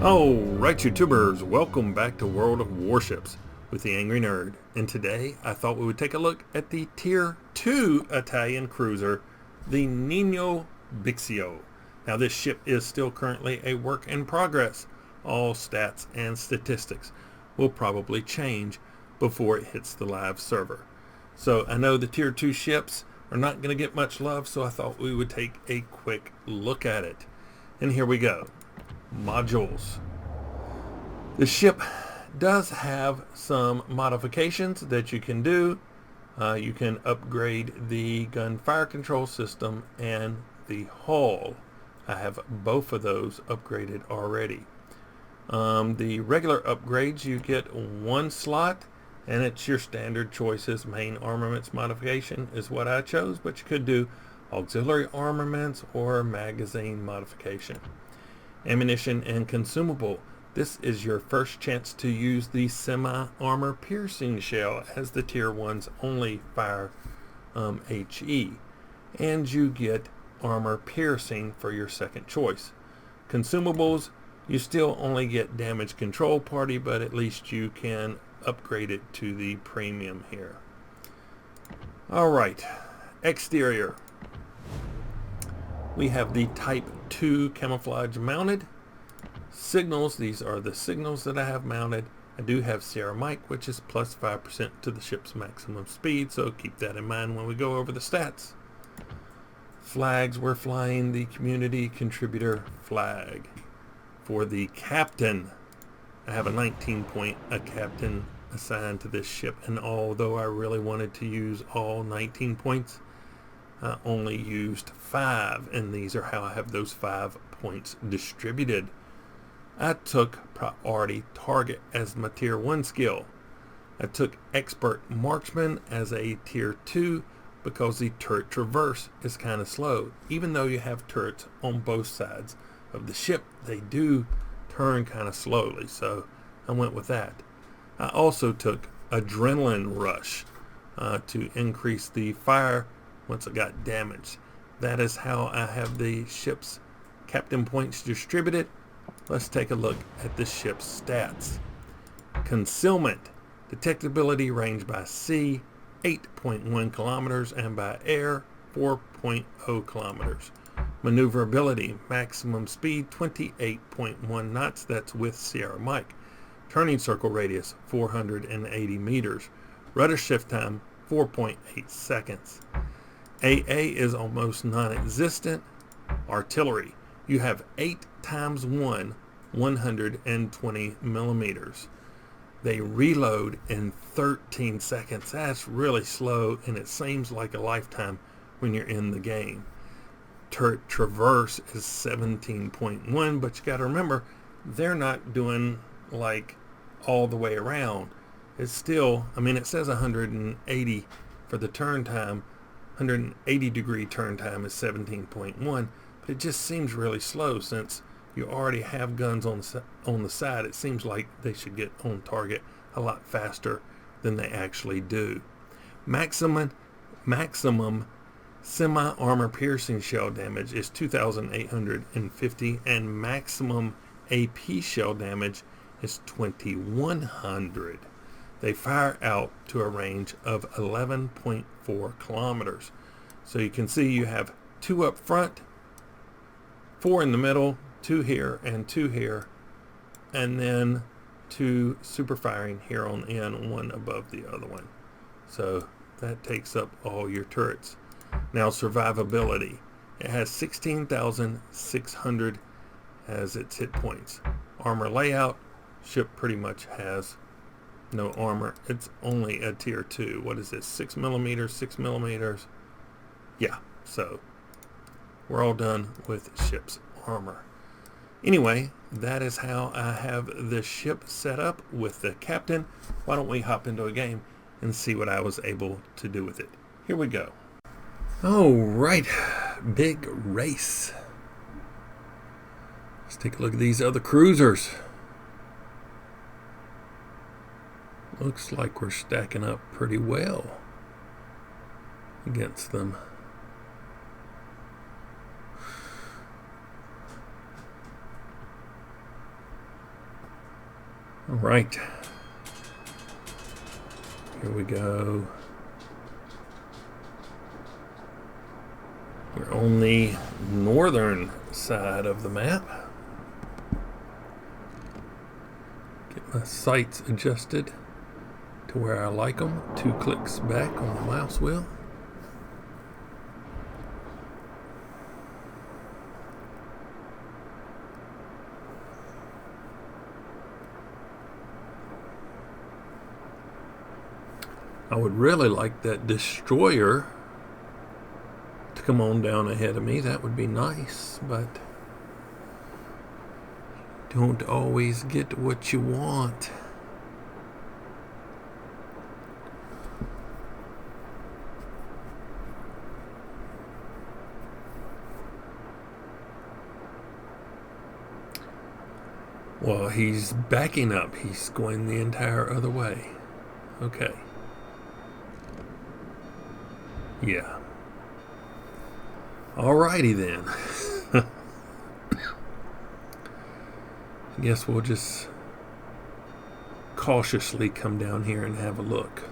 Alright YouTubers, welcome back to World of Warships with the Angry Nerd, and today I thought we would take a look at the Tier 2 Italian cruiser, the NINO BIXIO. Now this ship is still currently a work in progress. All stats and statistics will probably change before it hits the live server. So I know the Tier 2 ships are not going to get much love, so I thought we would take a quick look at it. And here we go. Modules. The ship does have some modifications that you can do. You can upgrade the gun fire control system and the hull. I have both of those upgraded already. The regular upgrades, you get one slot, and it's your standard choices. Main armaments modification is what I chose, but you could do auxiliary armaments or magazine modification. Ammunition and consumable. This is your first chance to use the semi-armor piercing shell, as the tier 1s only fire HE, and you get armor piercing for your second choice. Consumables, you still only get damage control party, but at least you can upgrade it to the premium here. Alright, exterior. We have the Type 2 camouflage mounted. Signals, these are the signals that I have mounted. I do have Sierra Mike, which is plus 5% to the ship's maximum speed, so keep that in mind when we go over the stats. Flags, we're flying the community contributor flag. For the captain, I have a 19-point captain assigned to this ship, and although I really wanted to use all 19 points, I only used 5, and these are how I have those 5 points distributed. I took priority target as my tier 1 skill. I took expert marksman as a tier 2 because the turret traverse is kind of slow. Even though you have turrets on both sides of the ship, they do turn kind of slowly, so I went with that. I also took adrenaline rush to increase the fire once it got damaged. That is how I have the ship's captain points distributed. Let's take a look at the ship's stats. Concealment. Detectability range by sea, 8.1 kilometers, and by air, 4.0 kilometers. Maneuverability. Maximum speed, 28.1 knots. That's with Sierra Mike. Turning circle radius, 480 meters. Rudder shift time, 4.8 seconds. AA is almost non-existent. Artillery, you have 8 times 1, 120 millimeters. They reload in 13 seconds. That's really slow, and it seems like a lifetime when you're in the game. Turret traverse is 17.1, but you got to remember, they're not doing like all the way around. It's still, I mean, it says 180 for the turn time. 180 degree turn time is 17.1, but it just seems really slow since you already have guns on the side. It seems like they should get on target a lot faster than they actually do. Maximum semi-armor piercing shell damage is 2,850, and maximum AP shell damage is 2,100. They fire out to a range of 11.4 kilometers. So you can see you have 2 up front, 4 in the middle, 2 here and 2 here, and then 2 super firing here on end, 1 above the other one. So that takes up all your turrets. Now survivability. It has 16,600 as its hit points. Armor layout, ship pretty much has no armor. It's only a tier 2. What is this? 6 millimeters, 6 millimeters. Yeah, so we're all done with ship's armor. Anyway, that is how I have the ship set up with the captain. Why don't we hop into a game and see what I was able to do with it. Here we go. Alright, big race. Let's take a look at these other cruisers. Looks like we're stacking up pretty well against them. All right. Here we go. We're on the northern side of the map. Get my sights adjusted to where I like them. 2 clicks back on the mouse wheel. I would really like that destroyer to come on down ahead of me. That would be nice, but don't always get what you want. Well, he's backing up. He's going the entire other way. Okay. Yeah. Alrighty then. I guess we'll just cautiously come down here and have a look.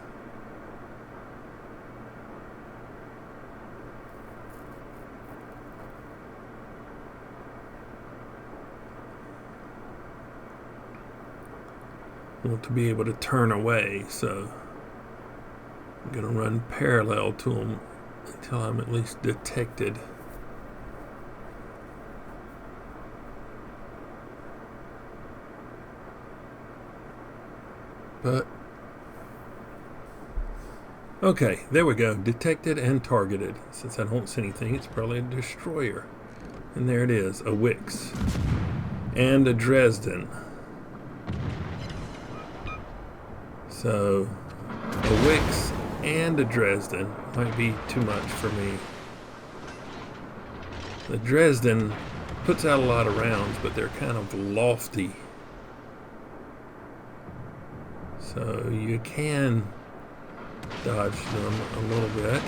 I want to be able to turn away, so I'm going to run parallel to them until I'm at least detected. But, okay, there we go. Detected and targeted. Since I don't see anything, it's probably a destroyer. And there it is, a Wix. And a Dresden. So, a Wix and a Dresden might be too much for me. The Dresden puts out a lot of rounds, but they're kind of lofty. So you can dodge them a little bit.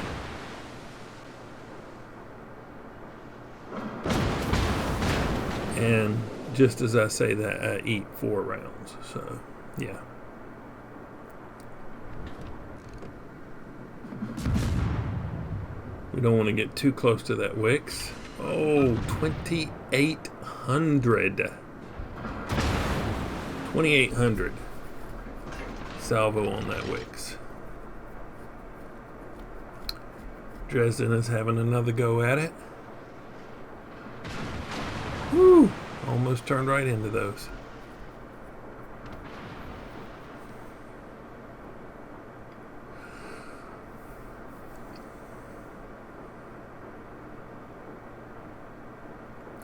And just as I say that, I eat 4 rounds. So, yeah. We don't want to get too close to that Wix. Oh, 2,800. 2,800 salvo on that Wix. Dresden is having another go at it. Woo! Almost turned right into those.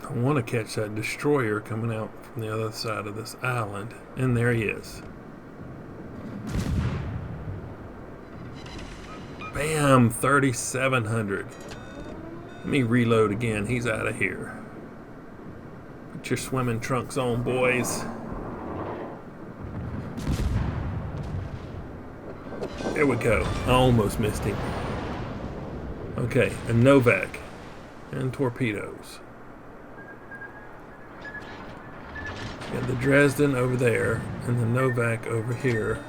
I want to catch that destroyer coming out from the other side of this island. And there he is. Bam! 3,700. Let me reload again. He's out of here. Put your swimming trunks on, boys. There we go. I almost missed him. Okay, a Novak. And torpedoes. Got the Dresden over there, and the Novak over here.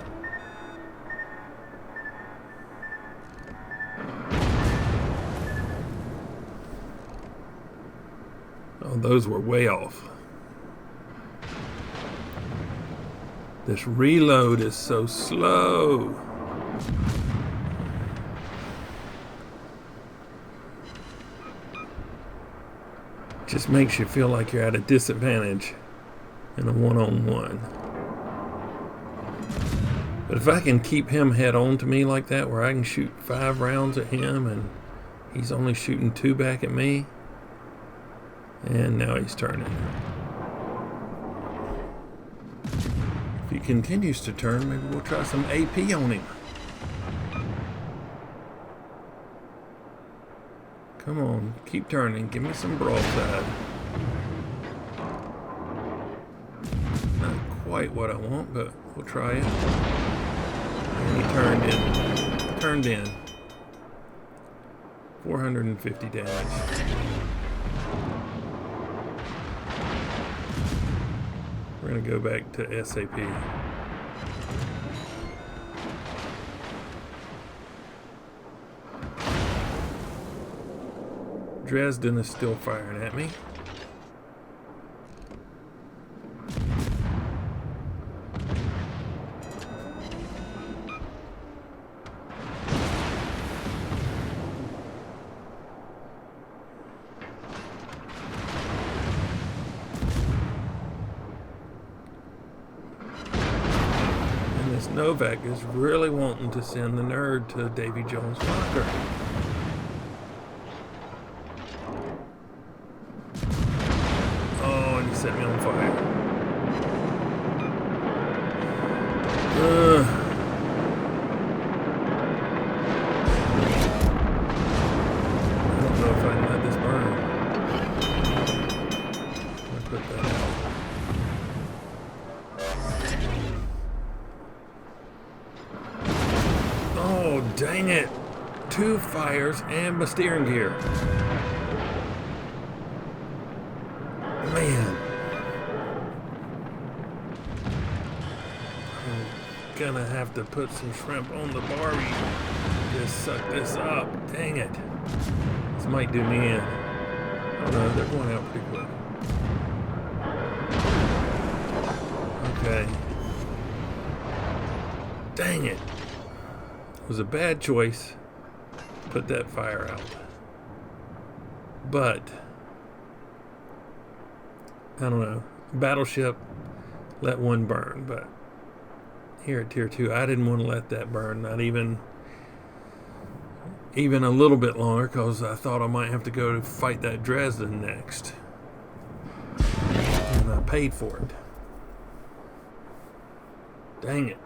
Oh, those were way off. This reload is so slow. Just makes you feel like you're at a disadvantage in a one-on-one. But if I can keep him head on to me like that, where I can shoot 5 rounds at him and he's only shooting 2 back at me, and now he's turning. If he continues to turn, maybe we'll try some AP on him. Come on, keep turning. Give me some broadside. Not quite what I want, but we'll try it. And he turned in. 450 damage. We're going to go back to SAP. Dresden is still firing at me. Novak is really wanting to send the nerd to Davy Jones' locker. Oh, and he set me on fire. I don't know if I can let this burn. I'm gonna put that out. Oh, dang it. 2 fires and my steering gear. Man. I'm gonna have to put some shrimp on the Barbie. Just suck this up. Dang it. This might do me in. Oh no, they're going out pretty quick. Okay. Dang it. It was a bad choice to put that fire out. But, I don't know. Battleship let one burn, but here at Tier 2, I didn't want to let that burn, not even a little bit longer, because I thought I might have to go to fight that Dresden next. And I paid for it. Dang it.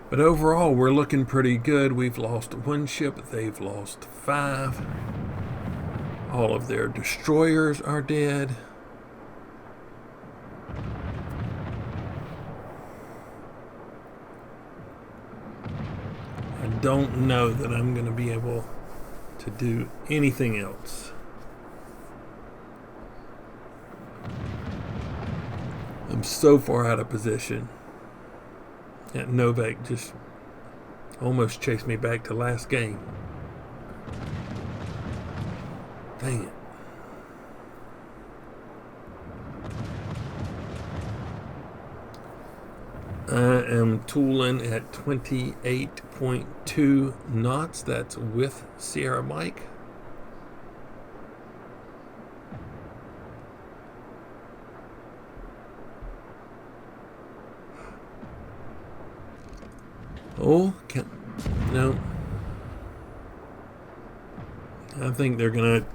But overall, we're looking pretty good. We've lost 1 ship. They've lost 5. All of their destroyers are dead. I don't know that I'm going to be able to do anything else. I'm so far out of position. That Novak just almost chased me back to last game. Dang it. I am tooling at 28.2 knots. That's with Sierra Mike. Oh, no. I think they're going to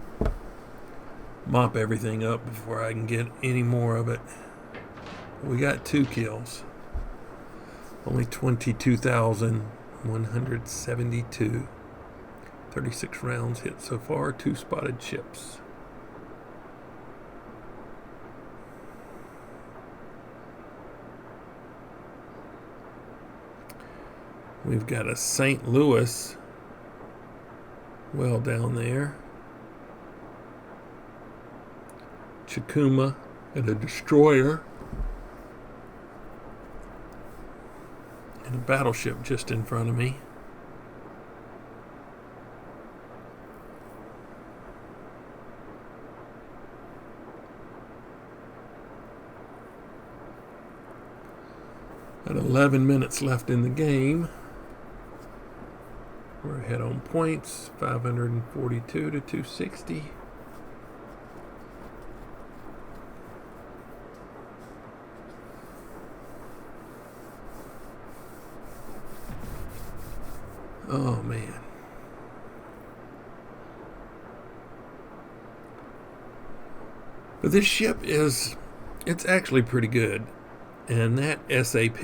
mop everything up before I can get any more of it. We got 2 kills. Only 22,172. 36 rounds hit so far. 2 spotted ships. We've got a St. Louis well down there. Chikuma and a destroyer. And a battleship just in front of me. Got 11 minutes left in the game. We're ahead on points, 542 to 260. Oh, man. But this ship it's actually pretty good. And that SAP,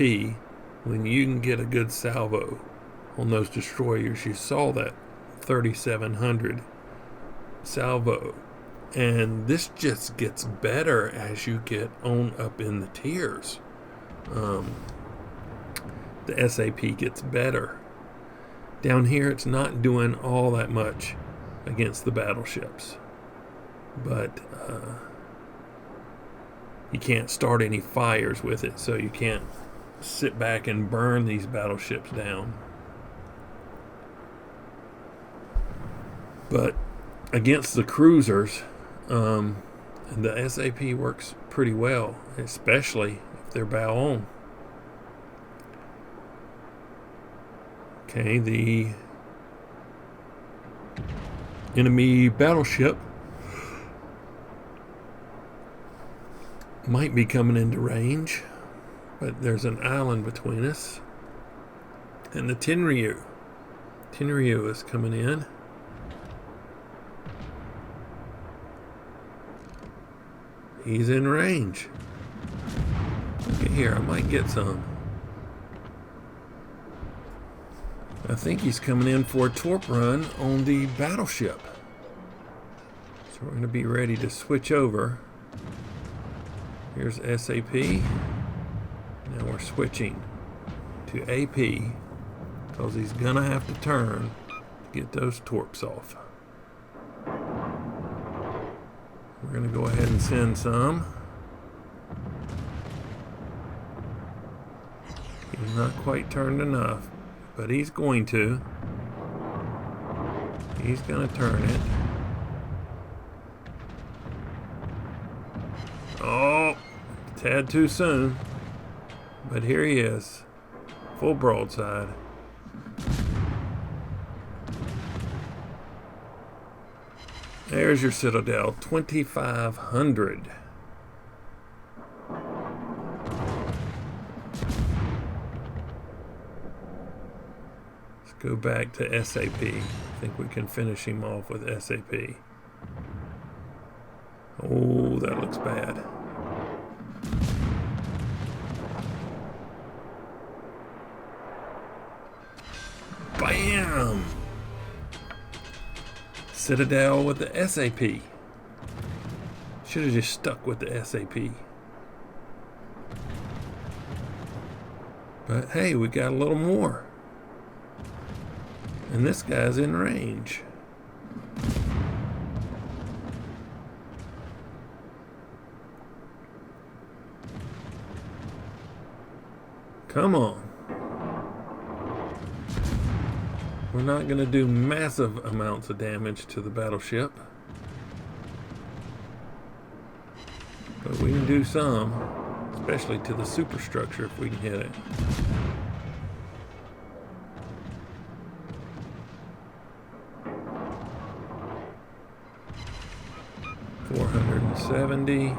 when you can get a good salvo on those destroyers, you saw that 3,700 salvo. And this just gets better as you get on up in the tiers. The SAP gets better. Down here, it's not doing all that much against the battleships. But you can't start any fires with it, so you can't sit back and burn these battleships down. But against the cruisers, the SAP works pretty well, especially if they're bow on. Okay, the enemy battleship might be coming into range, but there's an island between us. And the Tier-2 is coming in. He's in range. Look at here, I might get some. I think he's coming in for a torp run on the battleship. So we're going to be ready to switch over. Here's SAP. Now we're switching to AP because he's going to have to turn to get those torps off. We're going to go ahead and send some. He's not quite turned enough, but he's going to. He's going to turn it. Oh, a tad too soon. But here he is. Full broadside. There's your Citadel, 2,500. Let's go back to SAP. I think we can finish him off with SAP. Oh, that looks bad. Bam! Citadel with the SAP. Should have just stuck with the SAP. But hey, we got a little more. And this guy's in range. Come on. We're not going to do massive amounts of damage to the battleship. But we can do some, especially to the superstructure if we can hit it. $470.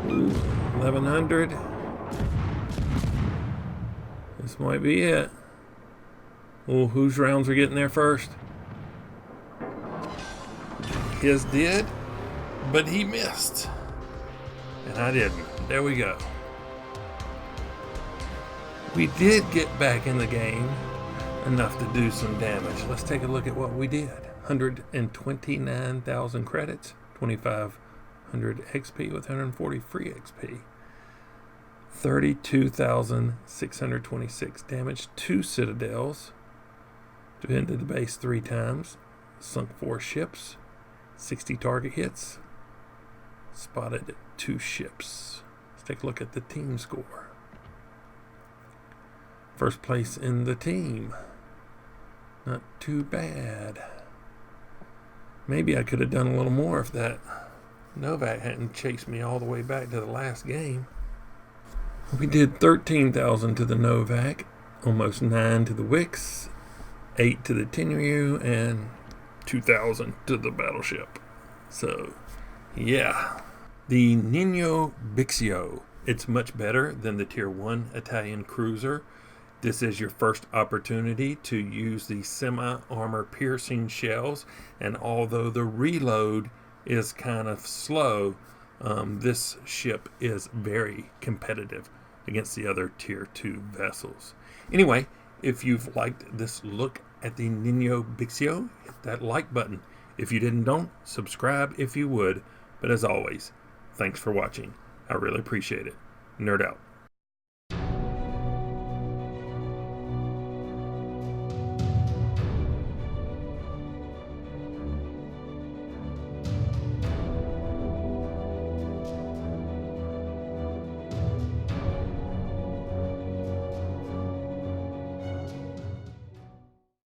Ooh, 1,100. This might be it. Oh, whose rounds are getting there first? His did, but he missed. And I didn't. There we go. We did get back in the game enough to do some damage. Let's take a look at what we did. 129,000 credits, 2,500 XP with 140 free XP. 32,626 damage, 2 citadels. Defended the base 3 times. Sunk 4 ships. 60 target hits. Spotted 2 ships. Let's take a look at the team score. First place in the team. Not too bad. Maybe I could have done a little more if that Novak hadn't chased me all the way back to the last game. We did 13,000 to the Novak, almost 9 to the Wix, 8 to the Tier-2, and 2,000 to the battleship. So, yeah. The NINO BIXIO. It's much better than the Tier 1 Italian cruiser. This is your first opportunity to use the semi-armor piercing shells, and although the reload is kind of slow, this ship is very competitive against the other Tier 2 vessels. Anyway, if you've liked this look at the NINO BIXIO, hit that like button. If you don't, subscribe if you would. But as always, thanks for watching. I really appreciate it. Nerd out.